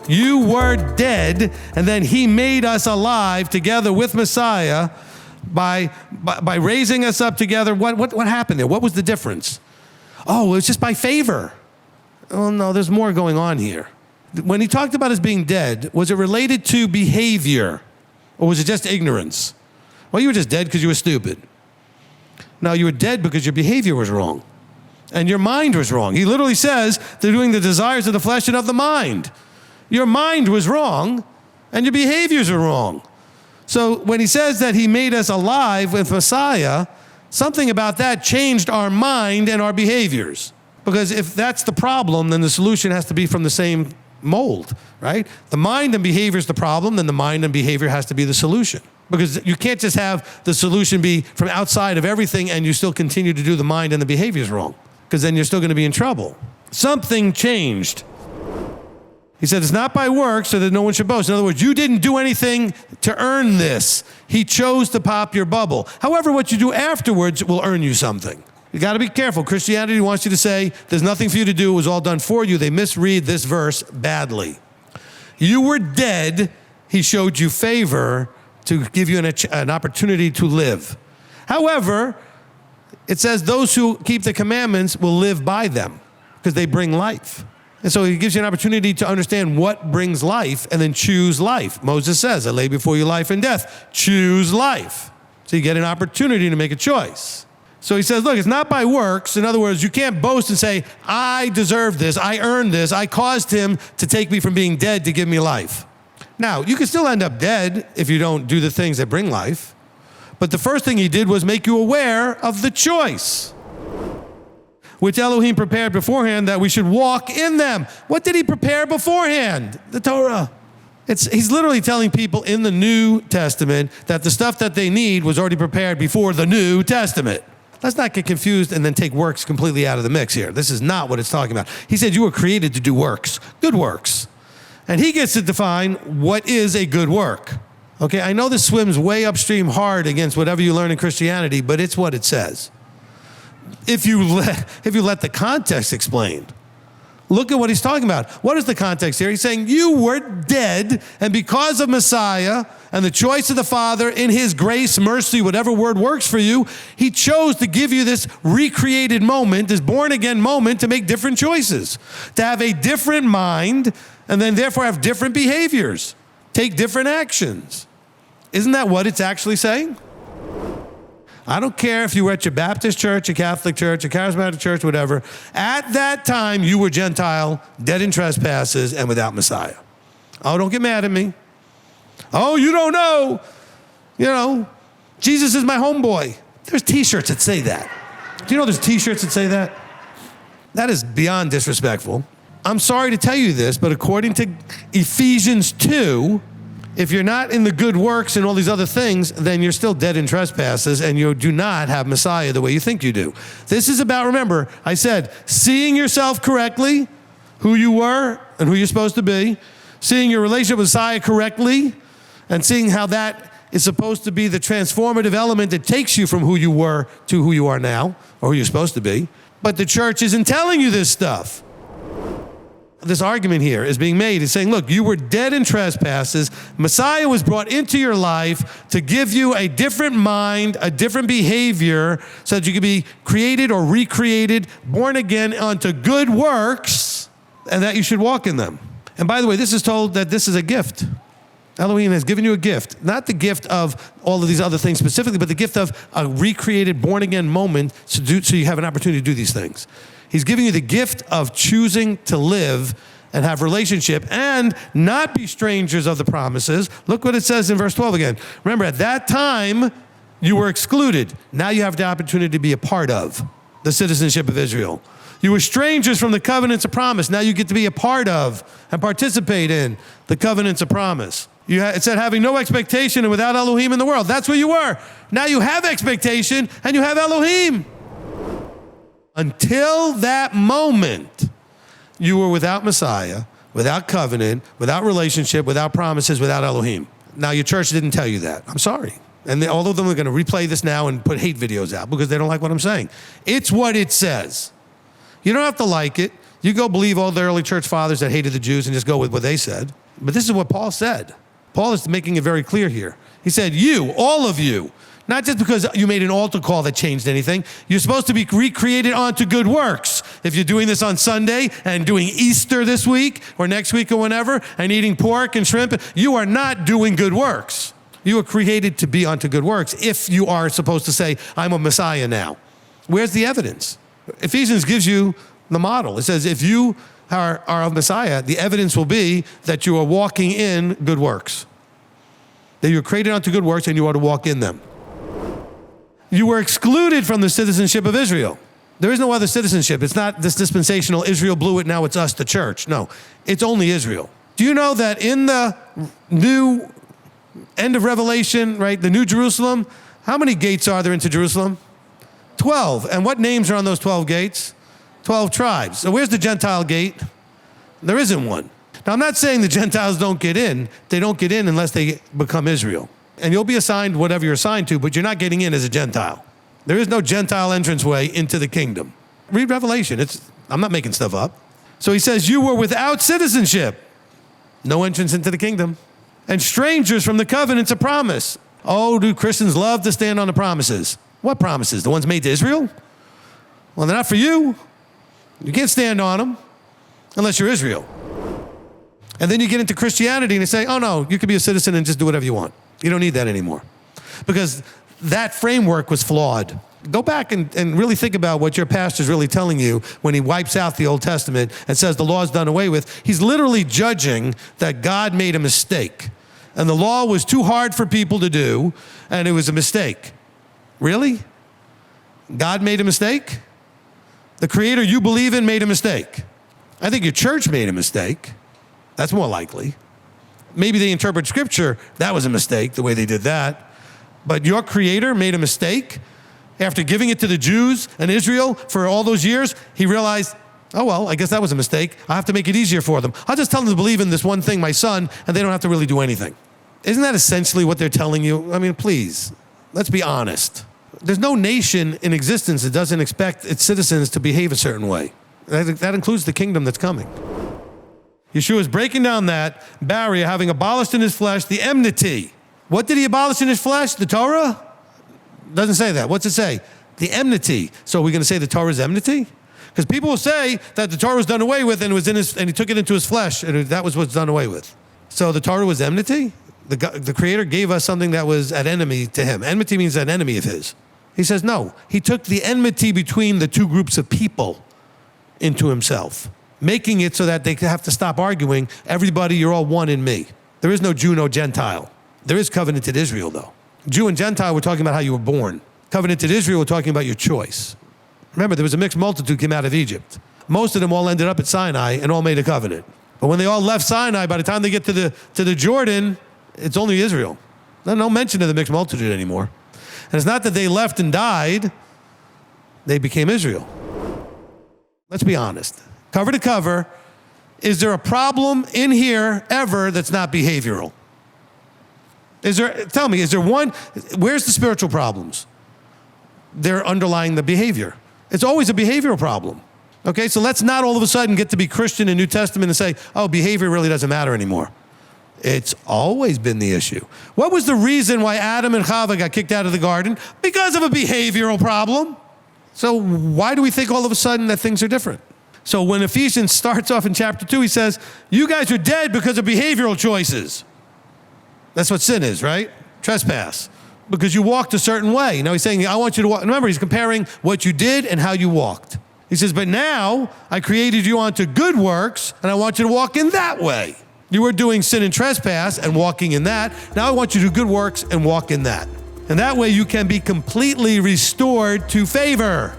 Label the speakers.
Speaker 1: You were dead, and then he made us alive together with Messiah by raising us up together. What happened there? What was the difference? Oh, it was just by favor. Oh, no, there's more going on here. When he talked about us being dead, was it related to behavior, or was it just ignorance? Well, you were just dead because you were stupid. No, you were dead because your behavior was wrong, and your mind was wrong. He literally says they're doing the desires of the flesh and of the mind. Your mind was wrong, and your behaviors are wrong. So when he says that he made us alive with Messiah, something about that changed our mind and our behaviors. Because if that's the problem, then the solution has to be from the same mold, right? The mind and behavior is the problem, then the mind and behavior has to be the solution. Because you can't just have the solution be from outside of everything and you still continue to do the mind and the behaviors wrong. Because then you're still going to be in trouble. Something changed. He said, it's not by works so that no one should boast. In other words, you didn't do anything to earn this. He chose to pop your bubble. However, what you do afterwards will earn you something. You got to be careful. Christianity wants you to say, there's nothing for you to do. It was all done for you. They misread this verse badly. You were dead. He showed you favor to give you an opportunity to live. However, it says those who keep the commandments will live by them because they bring life. And so he gives you an opportunity to understand what brings life and then choose life. Moses says, I lay before you life and death. Choose life. So you get an opportunity to make a choice. So he says, look, it's not by works. In other words, you can't boast and say, I deserve this, I earned this, I caused him to take me from being dead to give me life. Now, you can still end up dead if you don't do the things that bring life. But the first thing he did was make you aware of the choice, which Elohim prepared beforehand that we should walk in them. What did he prepare beforehand? The Torah. He's literally telling people in the New Testament that the stuff that they need was already prepared before the New Testament. Let's not get confused and then take works completely out of the mix here. This is not what it's talking about. He said you were created to do works, good works. And he gets to define what is a good work. Okay, I know this swims way upstream hard against whatever you learn in Christianity, but it's what it says. If you let the context explain. Look at what he's talking about. What is the context here? He's saying you were dead, and because of Messiah and the choice of the Father in his grace, mercy, whatever word works for you, he chose to give you this recreated moment, this born-again moment to make different choices, to have a different mind, and then therefore have different behaviors, take different actions. Isn't that what it's actually saying? I don't care if you were at your Baptist church, a Catholic church, a charismatic church, whatever. At that time, you were Gentile, dead in trespasses, and without Messiah. Oh, don't get mad at me. Oh, you don't know. You know, Jesus is my homeboy. There's T-shirts that say that. Do you know there's T-shirts that say that? That is beyond disrespectful. I'm sorry to tell you this, but according to Ephesians 2, if you're not in the good works and all these other things, then you're still dead in trespasses and you do not have Messiah the way you think you do. This is about, remember, I said, seeing yourself correctly, who you were and who you're supposed to be, seeing your relationship with Messiah correctly, and seeing how that is supposed to be the transformative element that takes you from who you were to who you are now, or who you're supposed to be. But the church isn't telling you this stuff. This argument here is being made. It's saying, look, you were dead in trespasses. Messiah was brought into your life to give you a different mind, a different behavior, so that you could be created or recreated, born again unto good works, and that you should walk in them. And by the way, this is told that this is a gift. Elohim has given you a gift, not the gift of all of these other things specifically, but the gift of a recreated, born-again moment so you have an opportunity to do these things. He's giving you the gift of choosing to live and have relationship and not be strangers of the promises. Look what it says in verse 12 again. Remember, at that time, you were excluded. Now you have the opportunity to be a part of the citizenship of Israel. You were strangers from the covenants of promise. Now you get to be a part of and participate in the covenants of promise. It said having no expectation and without Elohim in the world. That's where you were. Now you have expectation and you have Elohim. Until that moment, you were without Messiah, without covenant, without relationship, without promises, without Elohim. Now, your church didn't tell you that. I'm sorry. And all of them are going to replay this now and put hate videos out because they don't like what I'm saying. It's what it says. You don't have to like it. You go believe all the early church fathers that hated the Jews and just go with what they said. But this is what Paul said. Paul is making it very clear here. He said, you, all of you, not just because you made an altar call that changed anything. You're supposed to be recreated onto good works. If you're doing this on Sunday and doing Easter this week or next week or whenever and eating pork and shrimp, you are not doing good works. You are created to be unto good works if you are supposed to say, I'm a Messiah now. Where's the evidence? Ephesians gives you the model. It says, if you are a Messiah, the evidence will be that you are walking in good works. That you are created unto good works and you are to walk in them. You were excluded from the citizenship of Israel. There is no other citizenship. It's not this dispensational Israel blew it, now it's us, the church. No, it's only Israel. Do you know that in the new end of Revelation, right, the New Jerusalem, how many gates are there into Jerusalem? 12. And what names are on those 12 gates? 12 tribes. So where's the Gentile gate? There isn't one. Now, I'm not saying the Gentiles don't get in. They don't get in unless they become Israel. And you'll be assigned whatever you're assigned to, but you're not getting in as a Gentile. There is no Gentile entranceway into the kingdom. Read Revelation. I'm not making stuff up. So he says, you were without citizenship. No entrance into the kingdom. And strangers from the covenants of promise. Oh, do Christians love to stand on the promises? What promises? The ones made to Israel? Well, they're not for you. You can't stand on them unless you're Israel. And then you get into Christianity and they say, oh no, you can be a citizen and just do whatever you want. You don't need that anymore. Because that framework was flawed. Go back and really think about what your pastor's really telling you when he wipes out the Old Testament and says the law is done away with. He's literally judging that God made a mistake. And the law was too hard for people to do, and it was a mistake. Really? God made a mistake? The creator you believe in made a mistake. I think your church made a mistake. That's more likely. Maybe they interpret scripture, that was a mistake, the way they did that. But your creator made a mistake. After giving it to the Jews and Israel for all those years, he realized, oh well, I guess that was a mistake. I have to make it easier for them. I'll just tell them to believe in this one thing, my son, and they don't have to really do anything. Isn't that essentially what they're telling you? I mean, please, let's be honest. There's no nation in existence that doesn't expect its citizens to behave a certain way. That includes the kingdom that's coming. Yeshua is breaking down that barrier, having abolished in his flesh the enmity. What did he abolish in his flesh? The Torah? Doesn't say that. What's it say? The enmity. So are we going to say the Torah is enmity? Because people will say that the Torah was done away with and it was in his, and he took it into his flesh, and that was what's done away with. So the Torah was enmity? The Creator gave us something that was an enemy to him. Enmity means an enemy of his. He says no. He took the enmity between the two groups of people into himself, making it so that they have to stop arguing. Everybody, you're all one in me. There is no Jew, no Gentile. There is covenanted Israel, though. Jew and Gentile, we're talking about how you were born. Covenanted Israel, we're talking about your choice. Remember, there was a mixed multitude came out of Egypt. Most of them all ended up at Sinai and all made a covenant. But when they all left Sinai, by the time they get to the Jordan, it's only Israel. No mention of the mixed multitude anymore. And it's not that they left and died. They became Israel. Let's be honest. Cover to cover, is there a problem in here ever that's not behavioral? Tell me, is there one? Where's the spiritual problems? They're underlying the behavior. It's always a behavioral problem. Okay, so let's not all of a sudden get to be Christian in New Testament and say, oh, behavior really doesn't matter anymore. It's always been the issue. What was the reason why Adam and Chava got kicked out of the garden? Because of a behavioral problem. So why do we think all of a sudden that things are different? So when Ephesians starts off in chapter 2, he says, you guys are dead because of behavioral choices. That's what sin is, right? Trespass. Because you walked a certain way. Now he's saying, I want you to walk. Remember, he's comparing what you did and how you walked. He says, but now I created you onto good works, and I want you to walk in that way. You were doing sin and trespass and walking in that. Now I want you to do good works and walk in that. And that way you can be completely restored to favor.